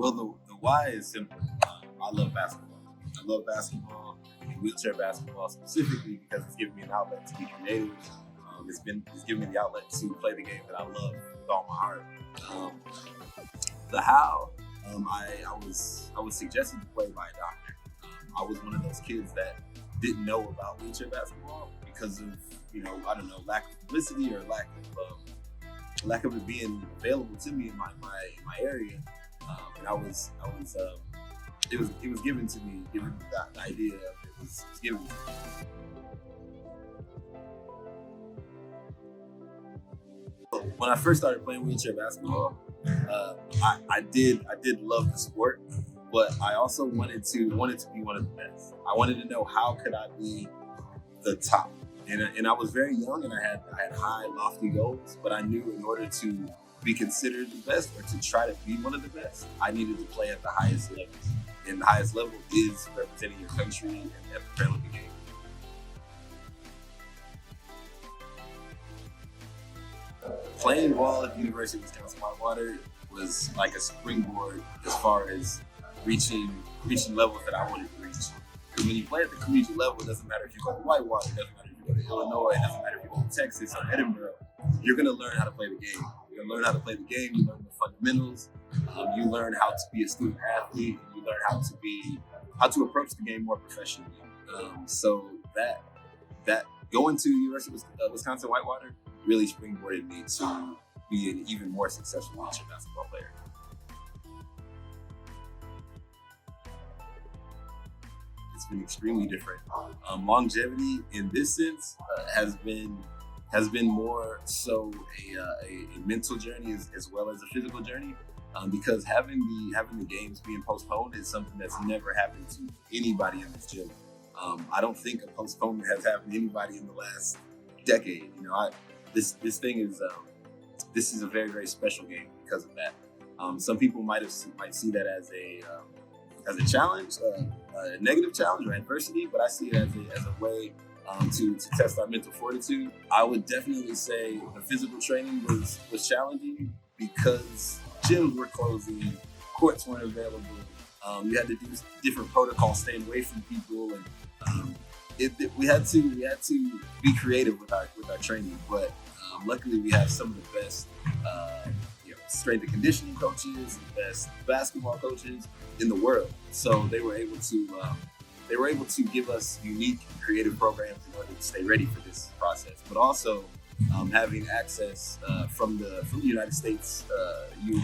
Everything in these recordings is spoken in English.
Well, the why is simple. I love basketball. I love basketball and wheelchair basketball specifically because it's given me an outlet to be creative. It's given me the outlet to play the game that I love with all my heart. Um, the how, I was suggested to play by a doctor. I was one of those kids that didn't know about wheelchair basketball because of I don't know, lack of publicity or lack of it being available to me in my area. And it was given to me, given the idea of it was given to me. When I first started playing wheelchair basketball, I did love the sport, but I also wanted to be one of the best. I wanted to know how could I be the top, and I was very young and I had high, lofty goals, but I knew in order to be considered the best or to try to be one of the best, I needed to play at the highest level. And the highest level is representing your country at the Paralympic Games. Playing ball at the University of Wisconsin-Whitewater was like a springboard as far as reaching levels that I wanted to reach. Because when you play at the collegiate level, it doesn't matter if you go to Whitewater, it doesn't matter if you go to Illinois, it doesn't matter if you go to Texas or Edinburgh, you're going to learn how to play the game. You're going to learn how to play the game, you learn the fundamentals, you learn how to be a student athlete, and you learn how to approach the game more professionally. So that going to University of Wisconsin-Whitewater really springboarded me to be an even more successful wheelchair basketball player. It's been extremely different. Longevity in this sense has been more so a mental journey as well as a physical journey, because having the games being postponed is something that's never happened to anybody in this gym. I don't think a postponement has happened to anybody in the last decade. This is a very, very special game because of that. Some people might see that as a challenge, a negative challenge or adversity, but I see it as a way to test our mental fortitude. I would definitely say the physical training was challenging because gyms were closing, courts weren't available. You had to do different protocols, staying away from people, and we had to be creative with our training. But luckily, we have some of the best strength and conditioning coaches, the best basketball coaches in the world. So they were able to give us unique, creative programs in order to stay ready for this process. But also having access from the United States Youth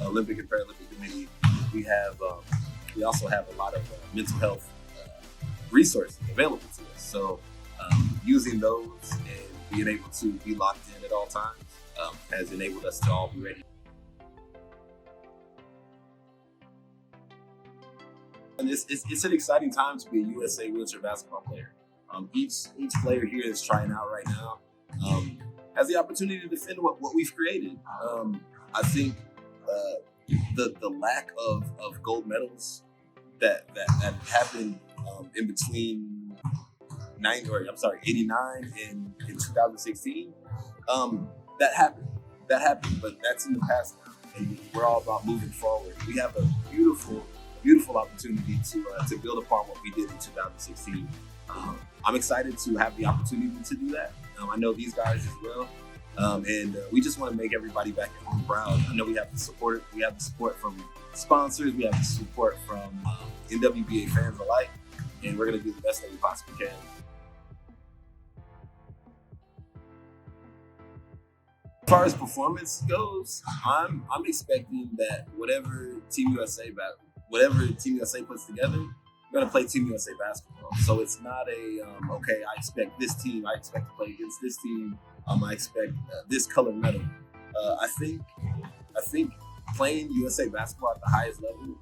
Olympic and Paralympic Committee, we also have a lot of mental health resources available to us. So using those and being able to be locked in at all times has enabled us to all be ready. And it's an exciting time to be a USA wheelchair basketball player. Each player here that's trying out right now has the opportunity to defend what we've created. I think the lack of gold medals that happened in between 89 and 2016, that happened, but that's in the past now, and we're all about moving forward. We have a beautiful opportunity to build upon what we did in 2016. I'm excited to have the opportunity to do that. I know these guys as well, and we just want to make everybody back at home proud. I know we have the support. We have the support from sponsors. We have the support from NWBA fans alike, and we're going to do the best that we possibly can. As far as performance goes, I'm expecting that whatever Team USA puts together, we're going to play Team USA basketball. So it's not okay, I expect this team, I expect to play against this team, I expect this color medal. I think playing USA basketball at the highest level,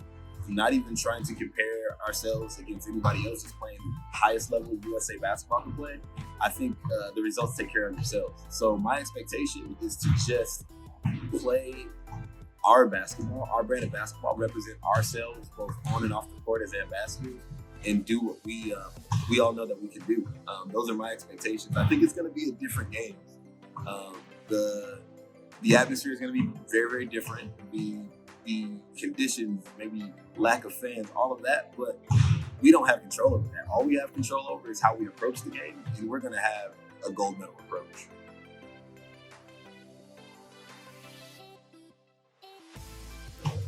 not even trying to compare ourselves against anybody else who's playing highest level USA basketball can play, I think the results take care of themselves. So my expectation is to just play our basketball, our brand of basketball, represent ourselves both on and off the court as ambassadors, and do what we all know that we can do. Those are my expectations. I think it's going to be a different game. The atmosphere is going to be very, very different. the conditions, maybe lack of fans, all of that, but we don't have control over that. All we have control over is how we approach the game, and we're going to have a gold medal approach.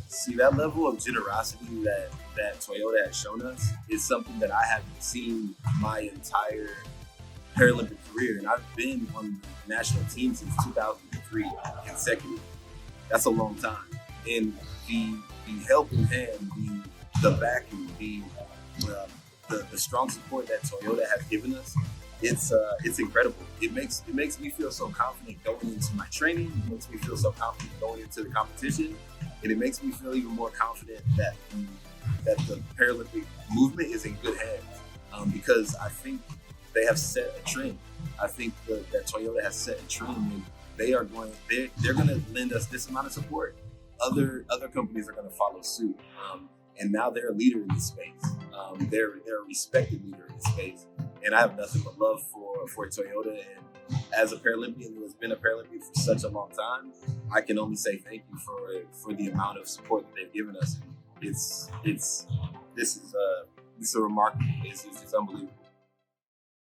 See, that level of generosity that Toyota has shown us is something that I haven't seen my entire Paralympic career, and I've been on the national team since 2003 consecutively. That's a long time. And the helping hand, the backing, the strong support that Toyota has given us, it's incredible. It makes me feel so confident going into my training. It makes me feel so confident going into the competition, and it makes me feel even more confident that the Paralympic movement is in good hands, because I think they have set a trend. I think that Toyota has set a trend, and they're going to lend us this amount of support. Other companies are going to follow suit, and now they're a leader in this space. They're a respected leader in this space, and I have nothing but love for Toyota. And as a Paralympian who has been a Paralympian for such a long time, I can only say thank you for the amount of support that they've given us. This is remarkable. It's unbelievable.